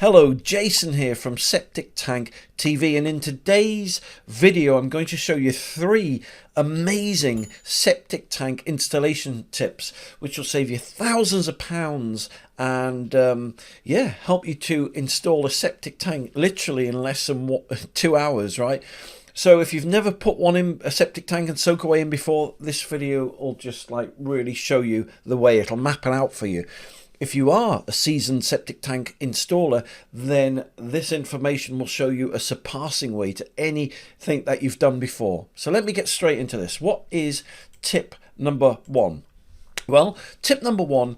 Hello, Jason here from Septic Tank TV, and in today's video I'm going to show you 3 amazing septic tank installation tips which will save you thousands of pounds and help you to install a septic tank literally in less than 2 hours, right? So if you've never put one in, a septic tank and soak away in before, this video will just really show you the way. It'll map it out for you. If you are a seasoned septic tank installer, then this information will show you a surpassing way to anything that you've done before. So let me get straight into this. What is tip number 1? Well, tip number 1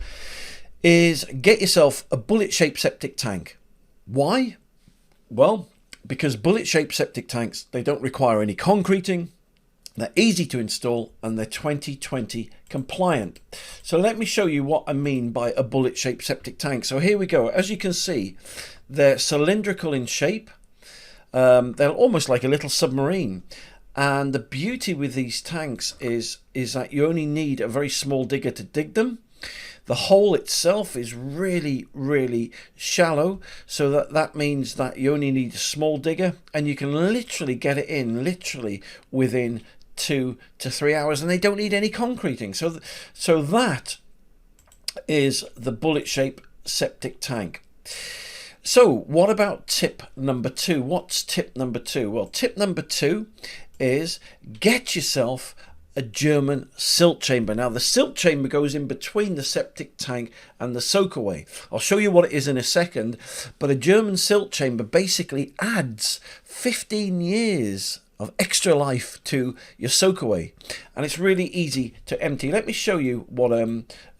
is get yourself a bullet-shaped septic tank. Why? Well, because bullet-shaped septic tanks, they don't require any concreting. They're easy to install and they're 2020 compliant. So let me show you what I mean by a bullet-shaped septic tank. So here we go. As you can see, they're cylindrical in shape. They're almost like a little submarine. And the beauty with these tanks is that you only need a very small digger to dig them. The hole itself is really, really shallow, so that means that you only need a small digger, and you can literally get it in within 2 to 3 hours, and they don't need any concreting. So that is the bullet-shaped septic tank. So what about tip number 2? What's tip number 2? Well, tip number 2 is get yourself a German silt chamber. Now the silt chamber goes in between the septic tank and the soakaway. I'll show you what it is in a second, but a German silt chamber basically adds 15 years of extra life to your soakaway, and it's really easy to empty. Let me show you what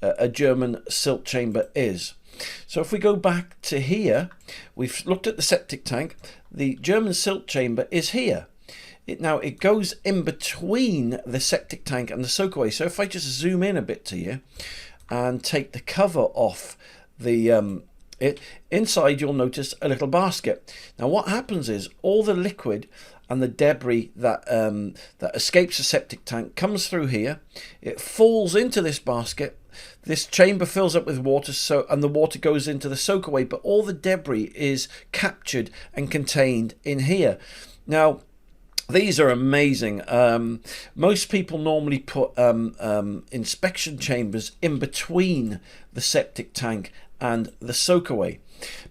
a German silt chamber is. So if we go back to here, we've looked at the septic tank. The German silt chamber is here. Now it goes in between the septic tank and the soakaway. So if I just zoom in a bit to you and take the cover off the inside, you'll notice a little basket. Now what happens is all the liquid and the debris that escapes the septic tank comes through here. It falls into this basket. This chamber fills up with water, and the water goes into the soakaway, but all the debris is captured and contained in here. Now these are amazing. Most people normally put inspection chambers in between the septic tank and the soakaway.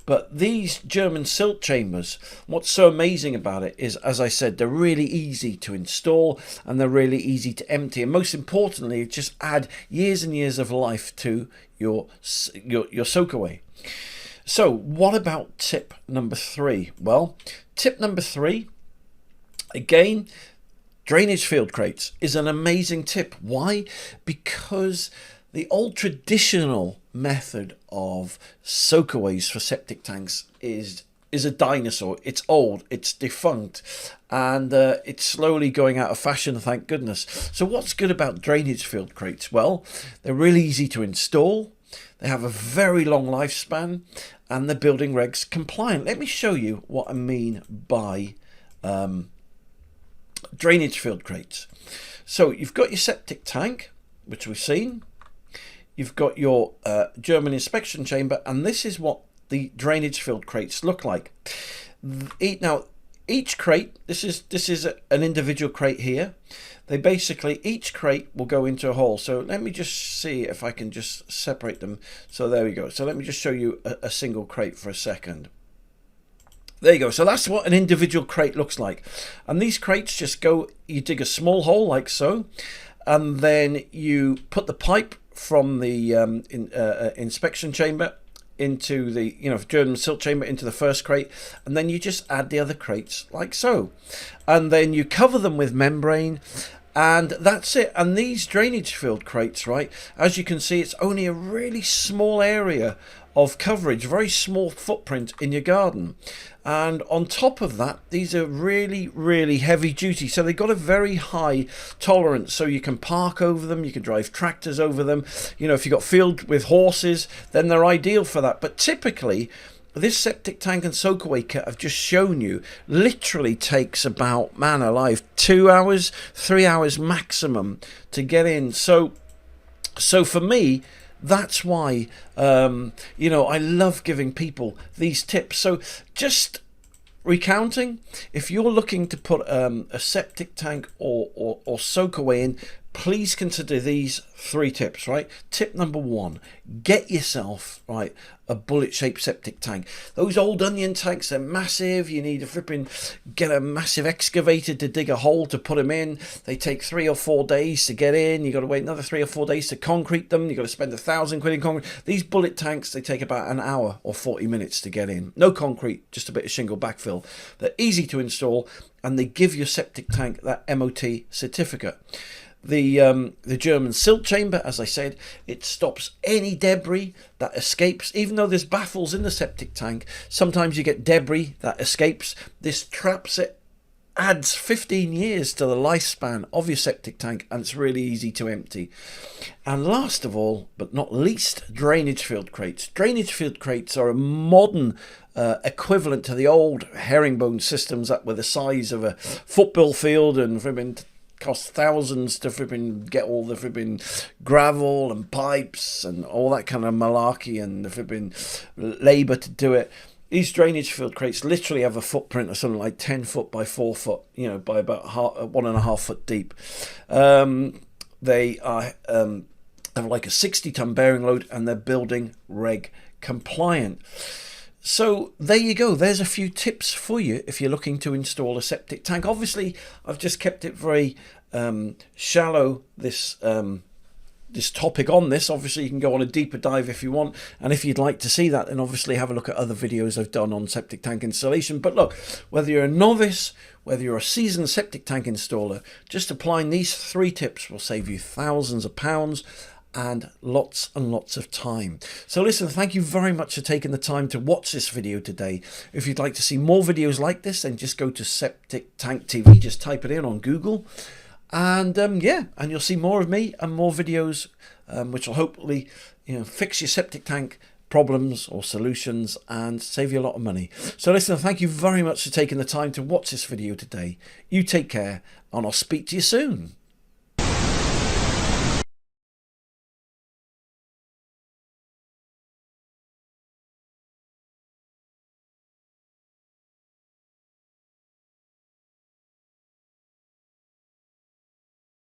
But these German silt chambers, what's so amazing about it is, as I said, they're really easy to install and they're really easy to empty. And most importantly, just add years and years of life to your soakaway. So what about tip number 3? Well, tip number 3, again, drainage field crates is an amazing tip. Why? Because the old traditional method of soakaways for septic tanks is a dinosaur. It's old, it's defunct, and it's slowly going out of fashion, thank goodness. So what's good about drainage field crates? Well, they're really easy to install. They have a very long lifespan and they're building regs compliant. Let me show you what I mean by drainage field crates. So you've got your septic tank, which we've seen. You've got your German inspection chamber, and this is what the drainage field crates look like. Now each crate, this is an individual crate here. They basically, each crate will go into a hole. So let me just see if I can just separate them. So there we go. So let me just show you a single crate for a second. There you go. So that's what an individual crate looks like. And these crates just go, you dig a small hole like so, and then you put the pipe from the inspection chamber into the German silt chamber into the first crate, and then you just add the other crates like so, and then you cover them with membrane, and that's it. And these drainage field crates, right, as you can see, it's only a really small area of coverage, very small footprint in your garden. And on top of that, these are really, really heavy duty. So they've got a very high tolerance. So you can park over them, you can drive tractors over them. If you've got field with horses, then they're ideal for that. But typically, this septic tank and soakaway kit I've just shown you literally takes about, man alive, 2 hours, 3 hours maximum to get in. So for me, That's why, you know, I love giving people these tips. So just recounting, if you're looking to put a septic tank or soak away in, please consider these 3 tips, right? Tip number 1, get yourself, right, a bullet-shaped septic tank. Those old onion tanks, they're massive. You need get a massive excavator to dig a hole to put them in. They take 3 or 4 days to get in. You got to wait another 3 or 4 days to concrete them. You got to spend £1,000 in concrete. These bullet tanks, they take about an hour or 40 minutes to get in. No concrete, just a bit of shingle backfill. They're easy to install, and they give your septic tank that MOT certificate. The German silt chamber, as I said, it stops any debris that escapes. Even though there's baffles in the septic tank, sometimes you get debris that escapes. This traps it, adds 15 years to the lifespan of your septic tank, and it's really easy to empty. And last of all, but not least, drainage field crates. Drainage field crates are a modern equivalent to the old herringbone systems that were the size of a football field and cost thousands to get all the gravel and pipes and all that kind of malarkey and the labour to do it. These drainage field crates literally have a footprint of something like 10 foot by 4 foot, you know, by about 1.5 foot deep. They are have like a 60-ton bearing load, and they're building reg compliant. So there you go. There's a few tips for you if you're looking to install a septic tank. Obviously, I've just kept it very shallow, this topic on this. Obviously, you can go on a deeper dive if you want. And if you'd like to see that, then obviously have a look at other videos I've done on septic tank installation. But look, whether you're a novice, whether you're a seasoned septic tank installer, just applying these 3 tips will save you thousands of pounds and lots of time. So listen, thank you very much for taking the time to watch this video today. If you'd like to see more videos like this, then just go to Septic Tank TV, just type it in on Google, and yeah, and you'll see more of me and more videos which will hopefully, you know, fix your septic tank problems or solutions and save you a lot of money. So listen, thank you very much for taking the time to watch this video today. You take care, and I'll speak to you soon.